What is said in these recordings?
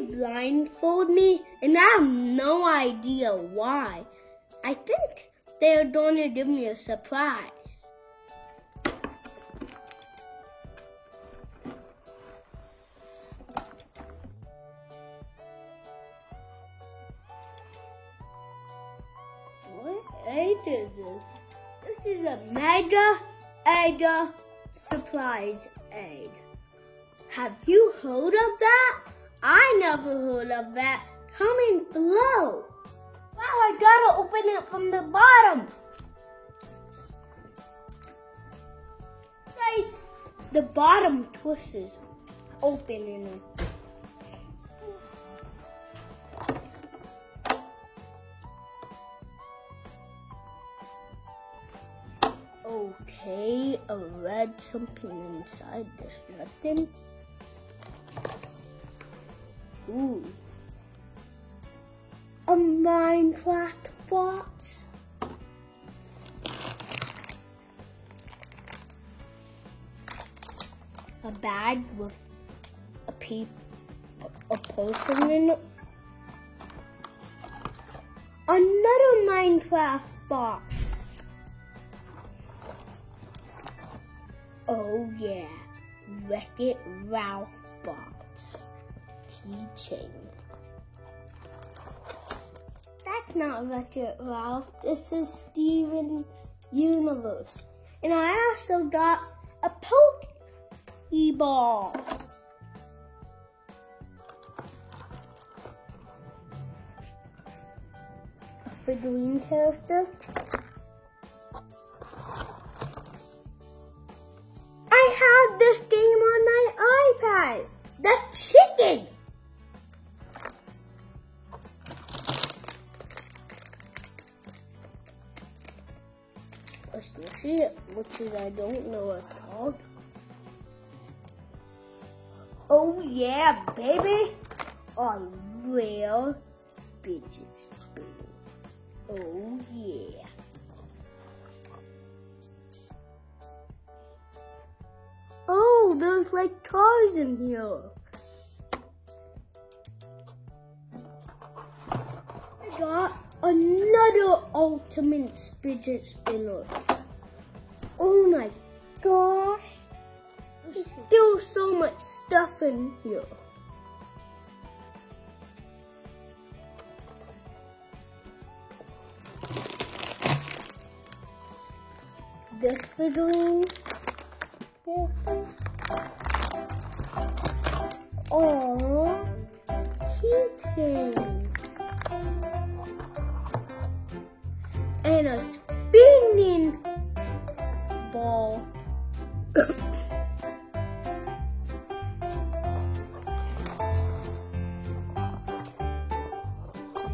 blindfold me and I have no idea why. I think they're going to give me a surprise. What egg is this? This is a mega egg surprise egg. Have you heard of that? I never heard of that. Comment below. Wow, I gotta open it from the bottom. Say, the bottom twist is opening it. Okay, I read something inside this. Nothing. Ooh. A Minecraft box. A bag with a person in it. Another Minecraft box. Oh yeah, Wreck-It Ralph box. Keychain. That's not Wreck-It Ralph. This is Steven Universe. And I also got a Pokeball. A figurine character. I have this game on my iPad. The chicken. A squishy, which is I don't know what it's called. Oh yeah, baby! A real fidget spinner. Oh yeah. Oh, there's like toys in here. I got another ultimate fidget spinner. Oh my gosh. There's still so much stuff in here. This figurine. Oh, keychain. And a spinning ball.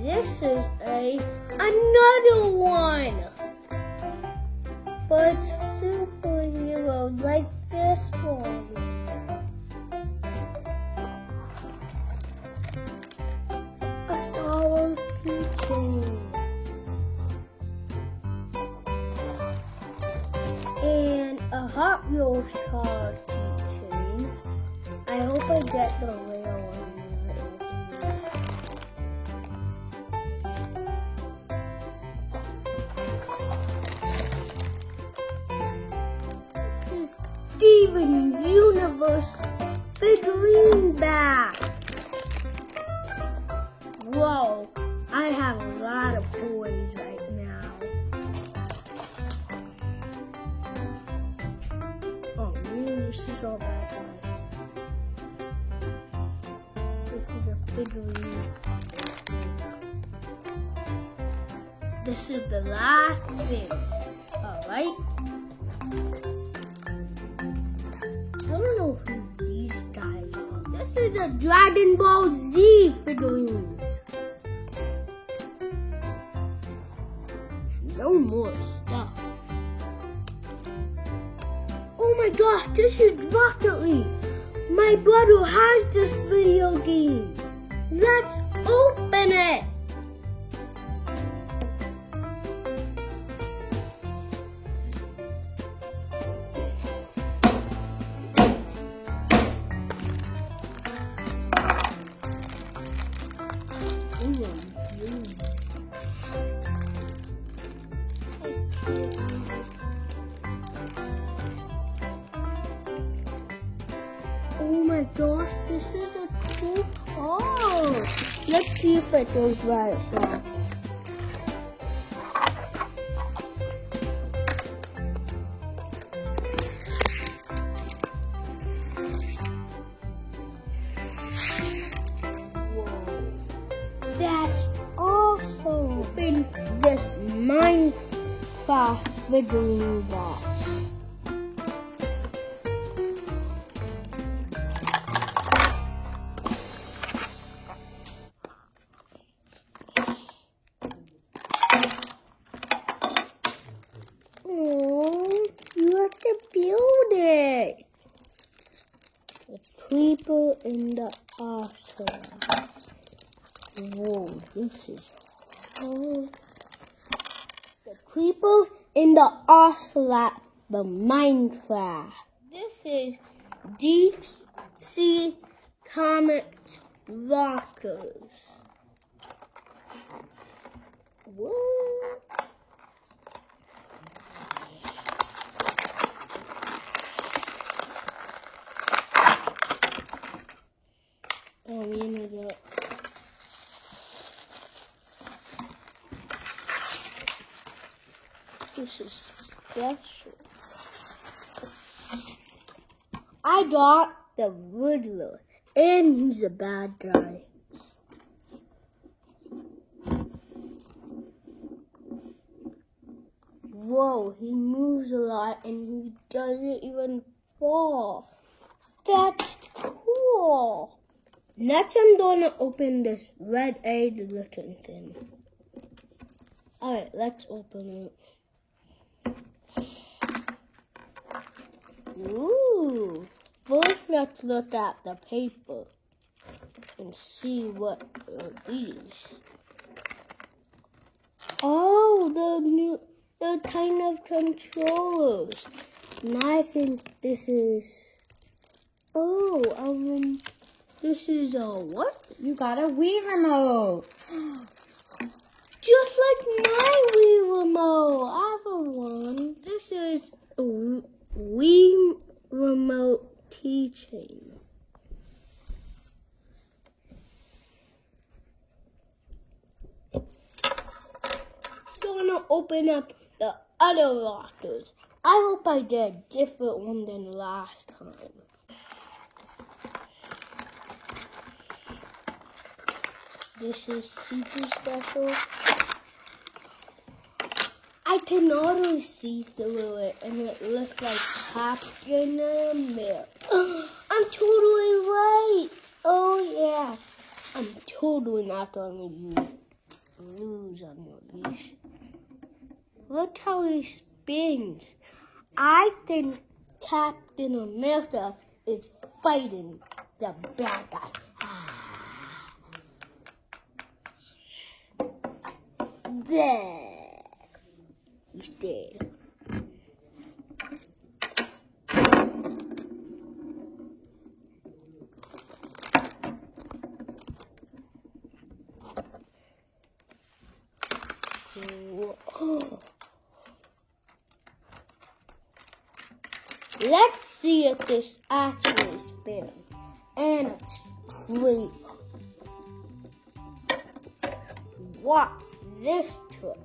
This is another one. But superhero like this one. A Star Wars keychain. And a Hot Wheels car keychain. I hope I get the real one. Steven Universe figurine bag. Whoa, I have a lot of toys right now. Oh man, this is all bad guys. This is a figurine. This is the last thing. Alright. I don't know who these guys are. This is a Dragon Ball Z figurines. No more stuff. Oh my gosh, this is Rocket League. My brother has this video game. Let's open it. is too hard. Let's see if it goes right. That's awesome! In this Minecraft figurine box. Oh, you have to build it. The creeper in the asshole. Whoa, this is hard. The creeper in the ocelot, the Minecraft. This is DC Comics Rockers. What? Oh, you know that. This is special. I got the Riddler, and he's a bad guy. Whoa, he moves a lot and he doesn't even fall. That's cool. Next, I'm gonna open this red egg looking thing. Alright, let's open it. Ooh, first let's look at the paper and see what are these. Oh, the kind of controllers. And I think this is, this is a what? You got a Wii remote. Just like my Wii remote. I have one. This is a Wii remote keychain. Gonna open up the other lockers. I hope I did a different one than last time. This is super special. I can already see through it, and it looks like Captain America. I'm totally right. Oh yeah, I'm totally not gonna lose on your leash. Look how he spins. I think Captain America is fighting the bad guy. There. He's dead. Whoa. Let's see if this actually spins. And it's true. Watch this trick.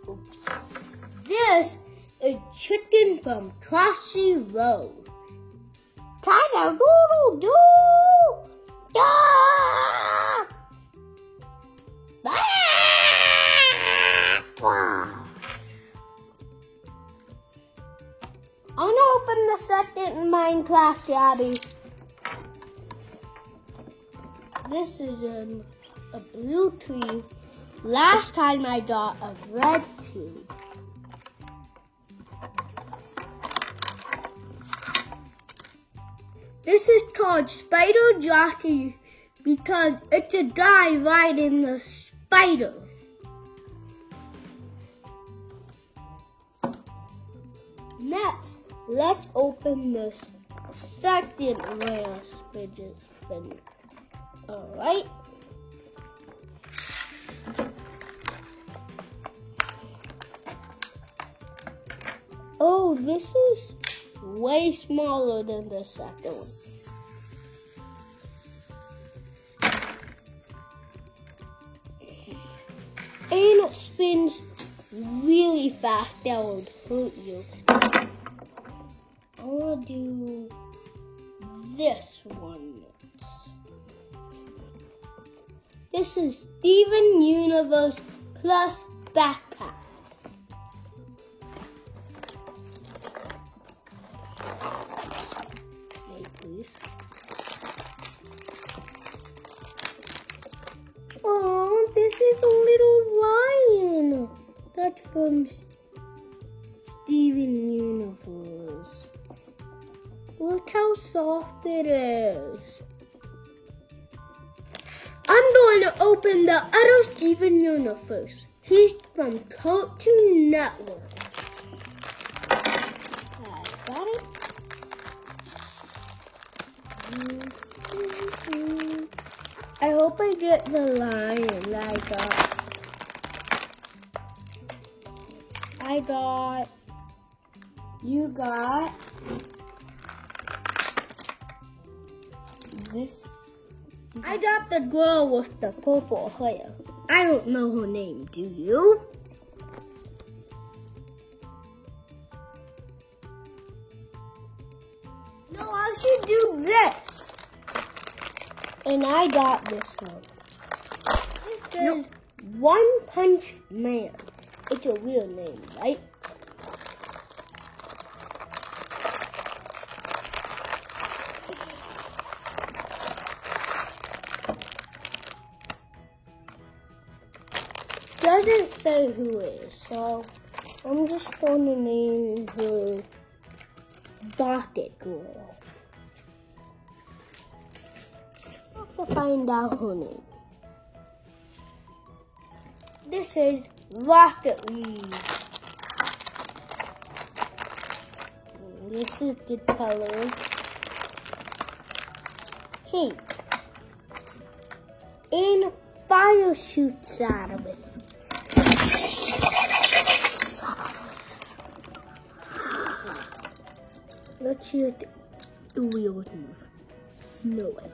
Oops. This is chicken from Crossy Road. Cock-a-doodle-doo! Ah! I'm gonna open the second Minecraft Abby. This is a blue tree. Last time I got a red tree. This is called Spider Jockey because it's a guy riding the spider. Next, let's open this second rare spin. Alright. Oh, this is way smaller than the second one. And it spins really fast, that would hurt you. I want to do this one next. This is Steven Universe plus backpack. Wait, please. Oh, this is a little lion. That's from Steven Universe. Look how soft it is. I'm going to open the other Steven Universe. He's from Cartoon Network. I got it. I hope I get the lion that I got. You got this. I got the girl with the purple hair. I don't know her name, do you? No, I should do this. And I got this one. This is One Punch Man. It's a real name, right? Doesn't say who it is, so I'm just going to name her Rocket Girl. I have to find out her name. This is Rocket League. This is the color pink. And fire shoots out of it. Let's hear the wheels move. No way.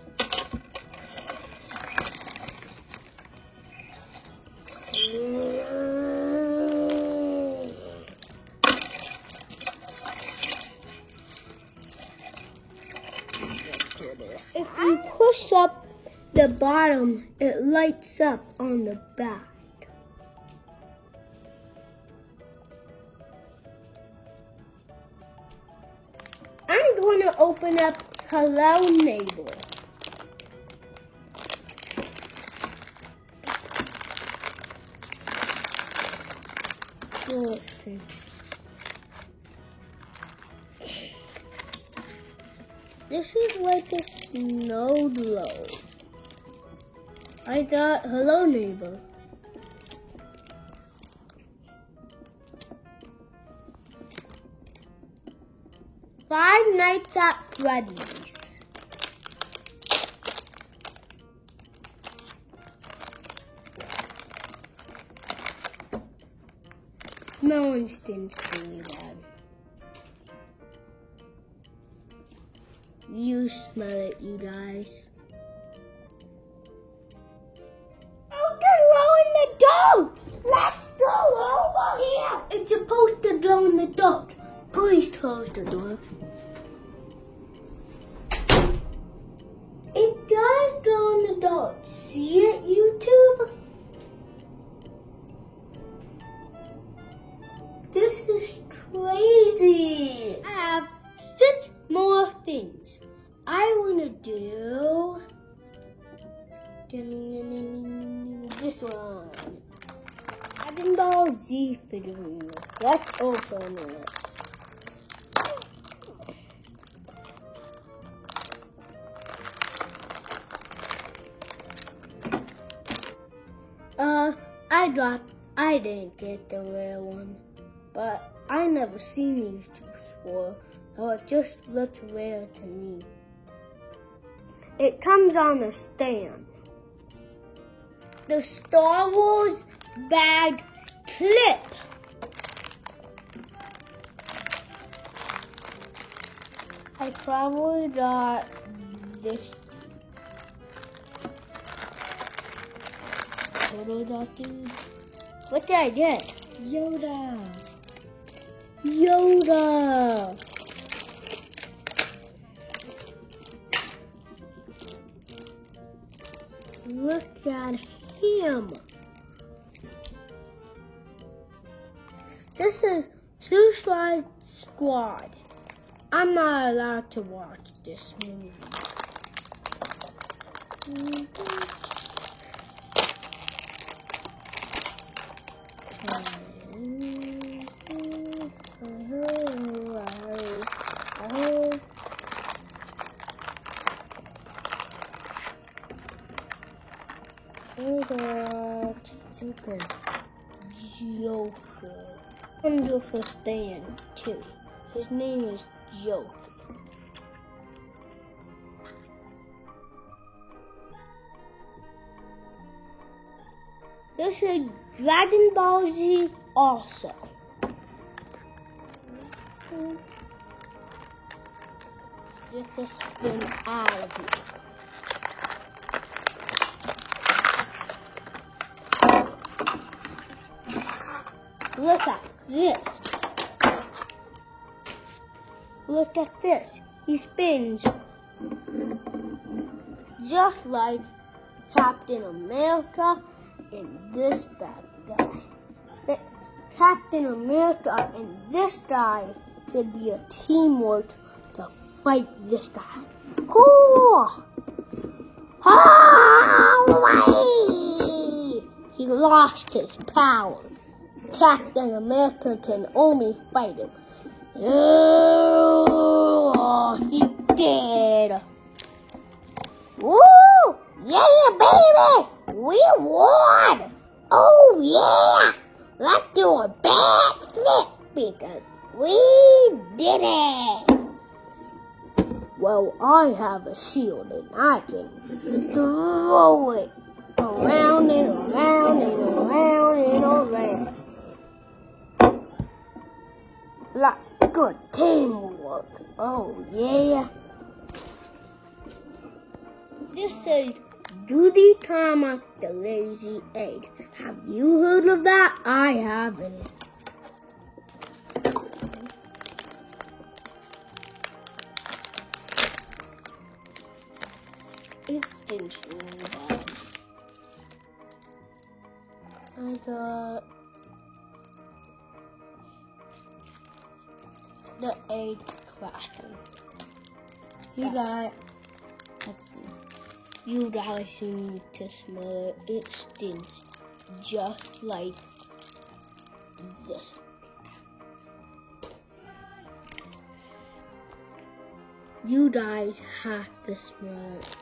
If you push up the bottom, it lights up on the back. I'm going to open up Hello Neighbor. This is like a snow globe. I got Hello Neighbor. Five Nights at Freddy's. Smell instance really bad. You smell it, you guys. Oh, they're blowing the dark! Let's go over here! It's supposed to glow in the dark. Please close the door. It does glow in the dark. See it, YouTube? This is crazy. I have 6 more things. I want to do this one. Dragon Ball Z figurine. Let's open it. I didn't get the rare one, but I never seen these before, so it just looks rare to me. It comes on a stand. The Star Wars bag clip. I probably got this. What did I get? Yoda. Yoda. Look at him. This is Suicide Squad. I'm not allowed to watch this movie. Joker. Wonderful stand too. His name is Joker. This is Dragon Ball Z also. Let's get this spin out of here. Look at this. Look at this. He spins just like Captain America and this bad guy. Captain America and this guy should be a teamwork to fight this guy. Oh! Oh! He lost his power. Captain America can only fight him. Oh, he did. Woo! Yeah, baby! We won! Oh, yeah! Let's do a backflip because we did it! Well, I have a shield and I can throw it around and around and around and around. Like good teamwork. Oh, yeah. This is Duditama the Lazy Egg. Have you heard of that? I haven't. It stinks really bad. I got the egg cracking. You got, let's see. You guys need to smell it. It stinks just like this. You guys have to smell it.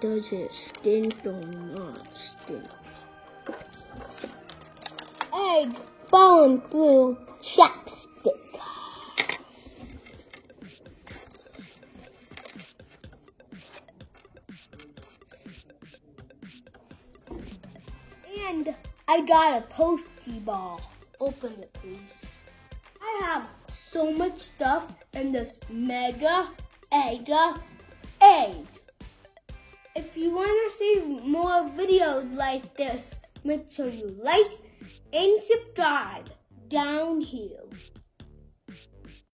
Does it stink or not stink? Egg falling through chapstick. And I got a Pokeball. Open it, please. I have so much stuff in this Mega Egg. If you want to see more videos like this, make sure you like and subscribe down here.